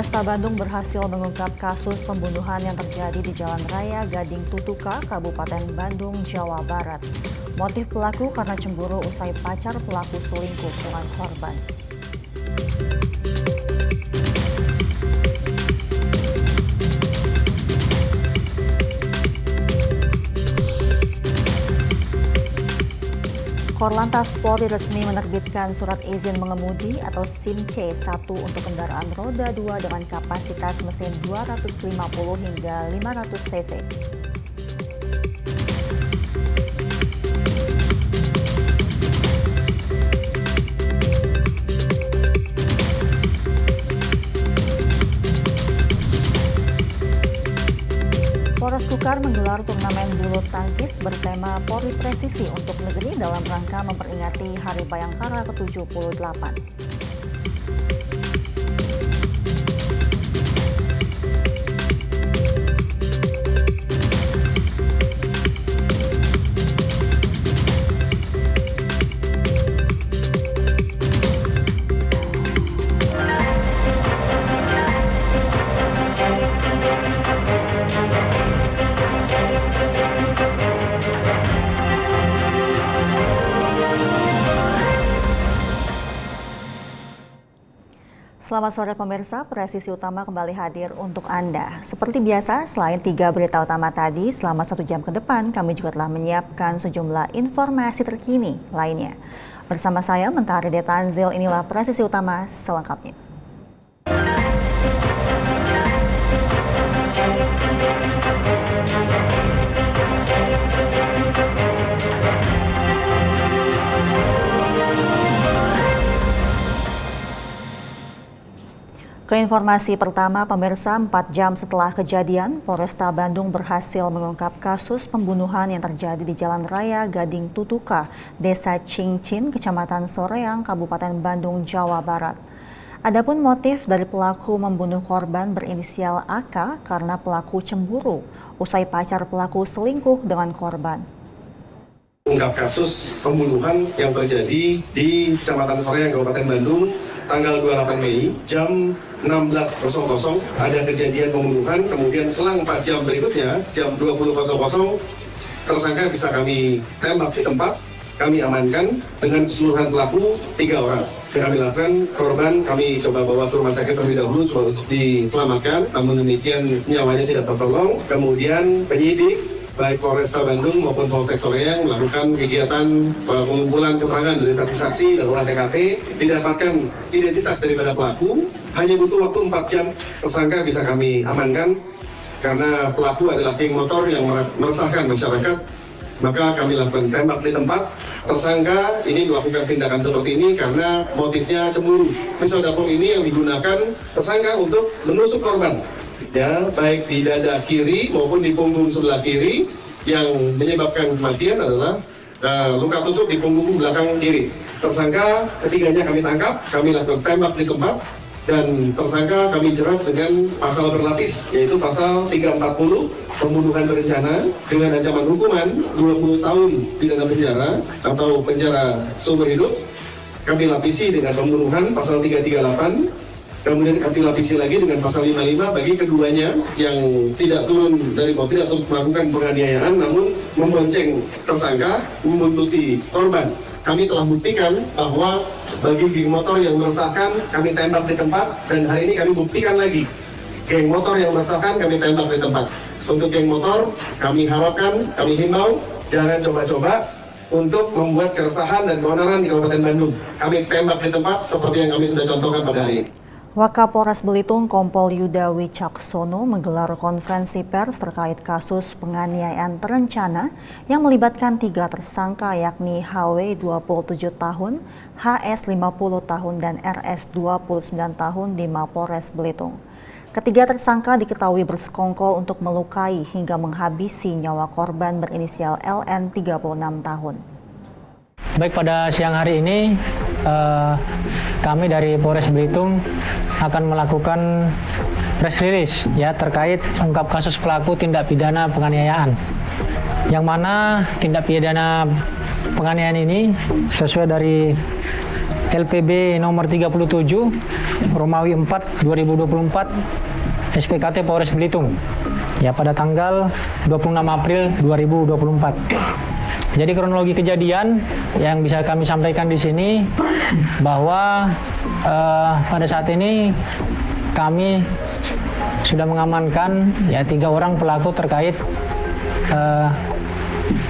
Polresta Bandung berhasil mengungkap kasus pembunuhan yang terjadi di Jalan Raya Gading Tutuka, Kabupaten Bandung, Jawa Barat. Motif pelaku karena cemburu usai pacar pelaku selingkuh dengan korban. Korlantas Polri resmi menerbitkan surat izin mengemudi atau SIM C1 untuk kendaraan roda 2 dengan kapasitas mesin 250 hingga 500 cc. Polres Kukar menggelar turnamen bulu tangkis bertema Polri Presisi untuk Negeri dalam rangka memperingati Hari Bayangkara ke-78. Selamat sore pemirsa, Presisi Utama kembali hadir untuk Anda. Seperti biasa, selain 3 berita utama tadi, selama 1 jam ke depan kami juga telah menyiapkan sejumlah informasi terkini lainnya. Bersama saya, Mentari Detanzil, inilah Presisi Utama selengkapnya. Keinformasi pertama, pemirsa, 4 jam setelah kejadian, Polresta Bandung berhasil mengungkap kasus pembunuhan yang terjadi di Jalan Raya Gading Tutuka, Desa Cincin, Kecamatan Soreang, Kabupaten Bandung, Jawa Barat. Adapun motif dari pelaku membunuh korban berinisial AK karena pelaku cemburu, usai pacar pelaku selingkuh dengan korban. Mengungkap kasus pembunuhan yang terjadi di Kecamatan Soreang, Kabupaten Bandung, tanggal 28 Mei jam 16.00 ada kejadian pembunuhan, kemudian selang 4 jam berikutnya jam 20.00 tersangka bisa kami tembak di tempat, kami amankan dengan keseluruhan pelaku 3 orang. Kami lakukan korban, kami coba bawa ke rumah sakit terlebih dahulu coba untuk diselamatkan, namun demikian nyawanya tidak tertolong. Kemudian penyidik baik Polresta Bandung maupun Polsek Soreang melakukan kegiatan pengumpulan keterangan dari saksi-saksi dan olah TKP, didapatkan identitas daripada pelaku. Hanya butuh waktu 4 jam, tersangka bisa kami amankan karena pelaku adalah geng motor yang meresahkan masyarakat. Maka kami lakukan tembak di tempat. Tersangka ini melakukan tindakan seperti ini karena motifnya cemburu. Pisau dapur ini yang digunakan tersangka untuk menusuk korban, ya, baik di dada kiri maupun di punggung sebelah kiri. Yang menyebabkan kematian adalah luka tusuk di punggung belakang kiri. Tersangka ketiganya kami tangkap, kami lakukan tembak di tempat, dan tersangka kami jerat dengan pasal berlapis, yaitu pasal 340 pembunuhan berencana dengan ancaman hukuman 20 tahun pidana penjara atau penjara seumur hidup. Kami lapisi dengan pembunuhan pasal 338. Kemudian kami lapisi lagi dengan pasal 55 bagi keduanya yang tidak turun dari mobil atau melakukan penganiayaan namun membonceng tersangka membuntuti korban. Kami telah buktikan bahwa bagi geng motor yang meresahkan kami tembak di tempat, dan hari ini kami buktikan lagi geng motor yang meresahkan kami tembak di tempat. Untuk geng motor kami harapkan, kami himbau jangan coba-coba untuk membuat keresahan dan keonaran di Kabupaten Bandung. Kami tembak di tempat seperti yang kami sudah contohkan pada hari ini. Wakapolres Belitung Kompol Yuda Wicaksono menggelar konferensi pers terkait kasus penganiayaan terencana yang melibatkan 3 tersangka yakni HW 27 tahun, HS 50 tahun, dan RS 29 tahun di Mapolres Belitung. Ketiga tersangka diketahui bersekongkol untuk melukai hingga menghabisi nyawa korban berinisial LN 36 tahun. Baik, pada siang hari ini kami dari Polres Belitung akan melakukan press release ya terkait ungkap kasus pelaku tindak pidana penganiayaan, yang mana tindak pidana penganiayaan ini sesuai dari LPB nomor 37 Romawi 4 2024 SPKT Polres Belitung ya pada tanggal 26 April 2024. Jadi kronologi kejadian yang bisa kami sampaikan di sini bahwa pada saat ini kami sudah mengamankan ya 3 orang pelaku terkait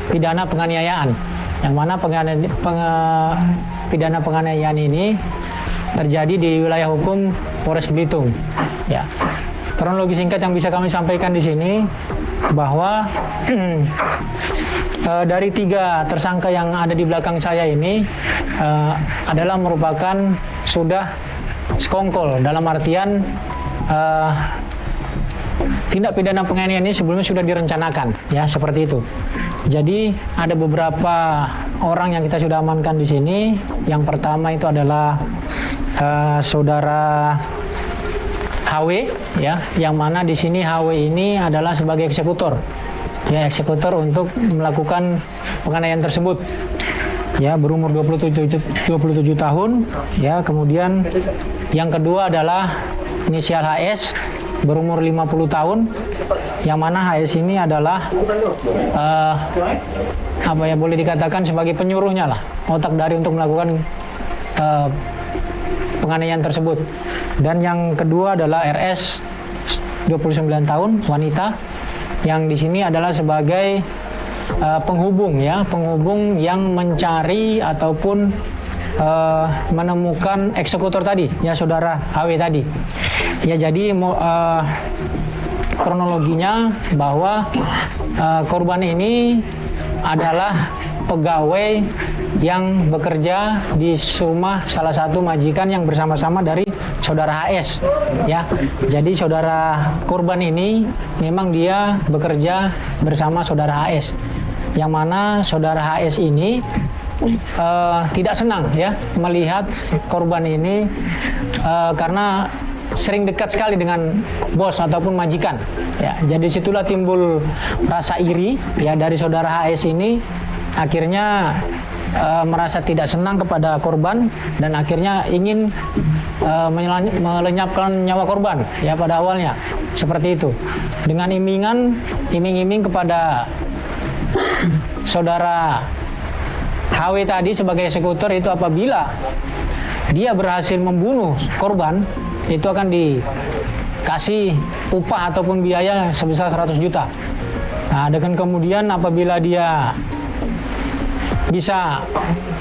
pidana penganiayaan, yang mana pidana penganiayaan ini terjadi di wilayah hukum Polres Belitung. Ya, kronologi singkat yang bisa kami sampaikan di sini bahwa dari 3 tersangka yang ada di belakang saya ini adalah merupakan sudah sekongkol, dalam artian tindak pidana penganiayaan ini sebelumnya sudah direncanakan, ya seperti itu. Jadi ada beberapa orang yang kita sudah amankan di sini. Yang pertama itu adalah saudara HW, ya, yang mana di sini HW ini adalah sebagai eksekutor, ya eksekutor untuk melakukan penganiayaan tersebut. Ya, berumur 27 tahun, ya. Kemudian yang kedua adalah inisial HS, berumur 50 tahun, yang mana HS ini adalah boleh dikatakan sebagai penyuruhnya lah, otak dari untuk melakukan penganiayaan tersebut. Dan yang kedua adalah RS, 29 tahun, wanita, yang di sini adalah sebagai penghubung, ya, penghubung yang mencari ataupun menemukan eksekutor tadi, ya saudara HW tadi. Ya, jadi kronologinya bahwa korban ini adalah pegawai yang bekerja di rumah salah satu majikan yang bersama-sama dari saudara HS, ya. Jadi saudara korban ini memang dia bekerja bersama saudara HS, yang mana saudara HS ini tidak senang, ya, melihat korban ini karena sering dekat sekali dengan bos ataupun majikan, ya. Jadi situlah timbul rasa iri, ya, dari saudara HS ini, akhirnya merasa tidak senang kepada korban dan akhirnya ingin melenyapkan nyawa korban, ya, pada awalnya seperti itu, dengan iming-iming kepada saudara HW tadi sebagai eksekutor itu apabila dia berhasil membunuh korban itu akan dikasih upah ataupun biaya sebesar 100 juta. Nah, dengan kemudian apabila dia bisa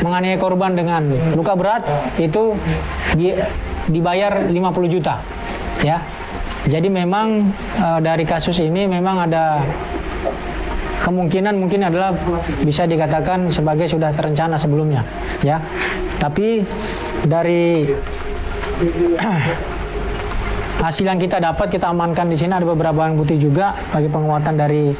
menganiaya korban dengan luka berat itu dibayar 50 juta, ya. Jadi memang dari kasus ini memang ada kemungkinan mungkin adalah bisa dikatakan sebagai sudah terencana sebelumnya, ya. Tapi dari hasil yang kita dapat, kita amankan di sini ada beberapa barang bukti juga bagi penguatan dari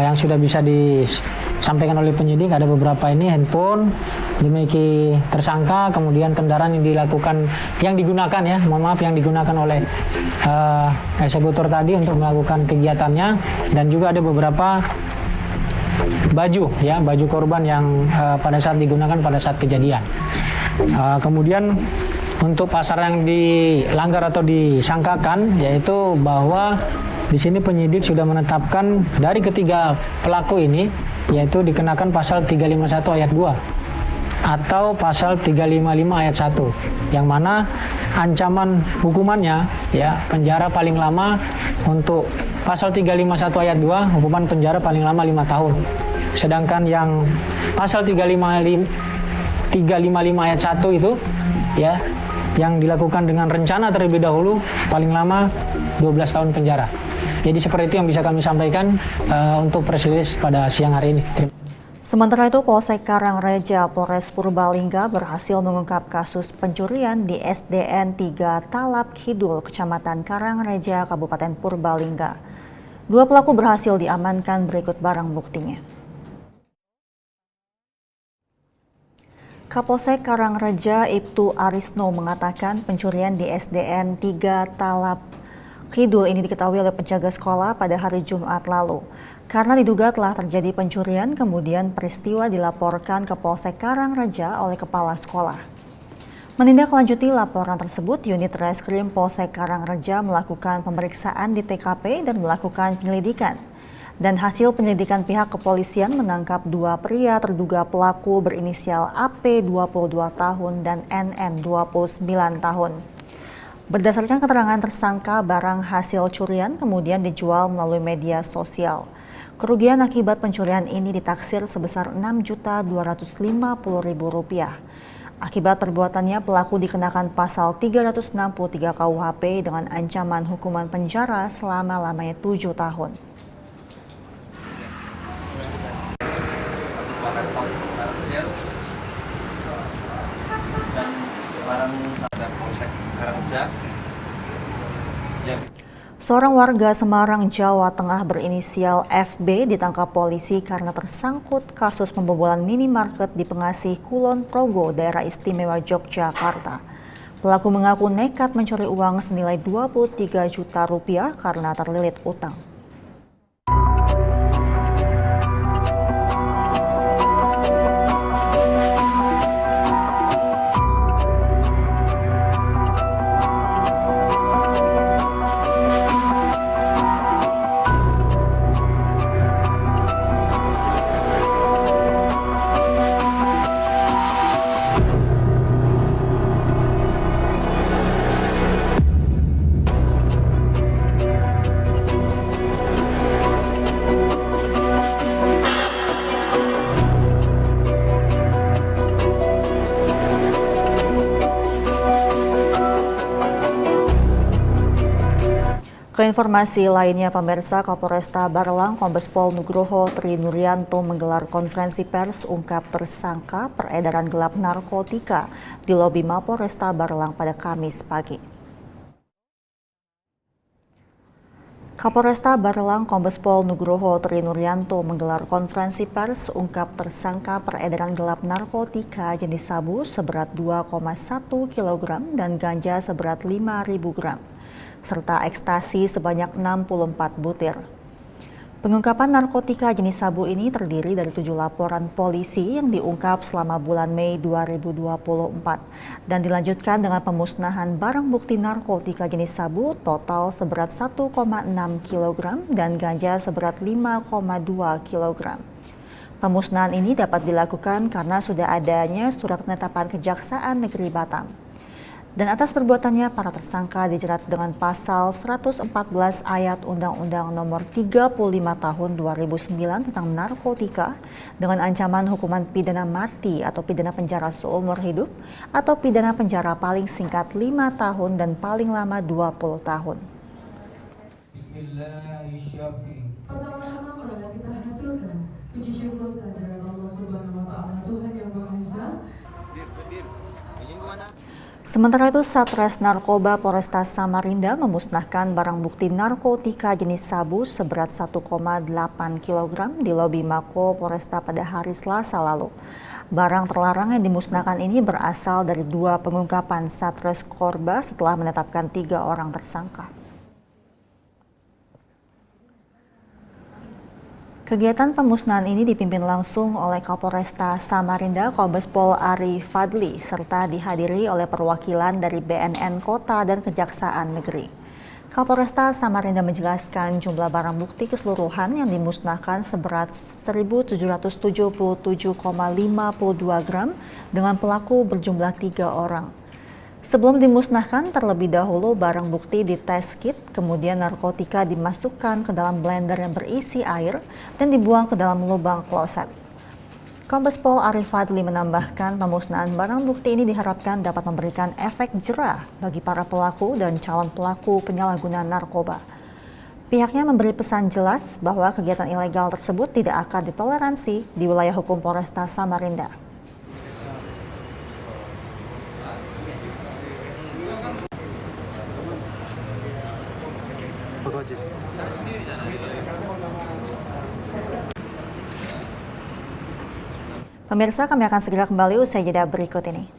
yang sudah bisa disampaikan oleh penyidik. Ada beberapa ini handphone dimiliki tersangka, kemudian kendaraan yang digunakan, ya, mohon maaf, yang digunakan oleh eksekutor tadi untuk melakukan kegiatannya, dan juga ada beberapa baju, ya, baju korban yang pada saat digunakan pada saat kejadian. Kemudian untuk pasal yang dilanggar atau disangkakan, yaitu bahwa di sini penyidik sudah menetapkan dari ketiga pelaku ini, yaitu dikenakan pasal 351 ayat 2 atau pasal 355 ayat 1, yang mana ancaman hukumannya, ya, penjara paling lama untuk pasal 351 ayat 2, hukuman penjara paling lama 5 tahun. Sedangkan yang pasal 355 ayat 1 itu, ya, yang dilakukan dengan rencana terlebih dahulu paling lama 12 tahun penjara. Jadi seperti itu yang bisa kami sampaikan untuk press release pada siang hari ini. Sementara itu, Polsek Karangreja Polres Purbalingga berhasil mengungkap kasus pencurian di SDN 3 Talap Kidul, Kecamatan Karangreja, Kabupaten Purbalingga. 2 pelaku berhasil diamankan, berikut barang buktinya. Kapolsek Karangreja Ibtu Arisno mengatakan pencurian di SDN 3 Talap Kidul ini diketahui oleh penjaga sekolah pada hari Jumat lalu. Karena diduga telah terjadi pencurian, kemudian peristiwa dilaporkan ke Polsek Karangreja oleh kepala sekolah. Menindaklanjuti laporan tersebut, unit Reskrim Polsek Karangreja melakukan pemeriksaan di TKP dan melakukan penyelidikan. Dan hasil penyelidikan pihak kepolisian menangkap dua pria terduga pelaku berinisial AP 22 tahun dan NN 29 tahun. Berdasarkan keterangan tersangka, barang hasil curian kemudian dijual melalui media sosial. Kerugian akibat pencurian ini ditaksir sebesar Rp6.250.000. Akibat perbuatannya, pelaku dikenakan pasal 363 KUHP dengan ancaman hukuman penjara selama-lamanya 7 tahun. Seorang warga Semarang, Jawa Tengah berinisial FB ditangkap polisi karena tersangkut kasus pembobolan minimarket di Pengasih Kulon Progo, daerah istimewa Yogyakarta. Pelaku mengaku nekat mencuri uang senilai Rp23 juta karena terlilit utang. Keinformasi lainnya, pemirsa, Kapolresta Barelang Kombes Pol Nugroho Tri Nuryanto menggelar konferensi pers ungkap tersangka peredaran gelap narkotika di lobi Mapolresta Barelang pada Kamis pagi. Kapolresta Barelang Kombes Pol Nugroho Tri Nuryanto menggelar konferensi pers ungkap tersangka peredaran gelap narkotika jenis sabu seberat 2,1 kg dan ganja seberat 5.000 gram. Serta ekstasi sebanyak 64 butir. Pengungkapan narkotika jenis sabu ini terdiri dari 7 laporan polisi yang diungkap selama bulan Mei 2024 dan dilanjutkan dengan pemusnahan barang bukti narkotika jenis sabu total seberat 1,6 kg dan ganja seberat 5,2 kg. Pemusnahan ini dapat dilakukan karena sudah adanya surat penetapan Kejaksaan Negeri Batam. Dan atas perbuatannya, para tersangka dijerat dengan pasal 114 ayat Undang-Undang Nomor 35 Tahun 2009 tentang narkotika dengan ancaman hukuman pidana mati atau pidana penjara seumur hidup atau pidana penjara paling singkat 5 tahun dan paling lama 20 tahun. Bismillahirrahmanirrahim. Pertama-tama marilah kita haturkan puji syukur kehadirat Allah Subhanahu wa taala, Tuhan yang Maha Esa. Sementara itu, Satres Narkoba Polresta Samarinda memusnahkan barang bukti narkotika jenis sabu seberat 1,8 kg di lobi Mako Polresta pada hari Selasa lalu. Barang terlarang yang dimusnahkan ini berasal dari 2 pengungkapan Satres Korba setelah menetapkan 3 orang tersangka. Kegiatan pemusnahan ini dipimpin langsung oleh Kapolresta Samarinda Kombes Pol Ari Fadli serta dihadiri oleh perwakilan dari BNN Kota dan Kejaksaan Negeri. Kapolresta Samarinda menjelaskan jumlah barang bukti keseluruhan yang dimusnahkan seberat 1.777,52 gram dengan pelaku berjumlah 3 orang. Sebelum dimusnahkan, terlebih dahulu barang bukti dites kit, kemudian narkotika dimasukkan ke dalam blender yang berisi air dan dibuang ke dalam lubang kloset. Kombes Pol Arif Fadli menambahkan pemusnahan barang bukti ini diharapkan dapat memberikan efek jerah bagi para pelaku dan calon pelaku penyalahgunaan narkoba. Pihaknya memberi pesan jelas bahwa kegiatan ilegal tersebut tidak akan ditoleransi di wilayah hukum Polresta Samarinda. Pemirsa, kami akan segera kembali usai jeda berikut ini.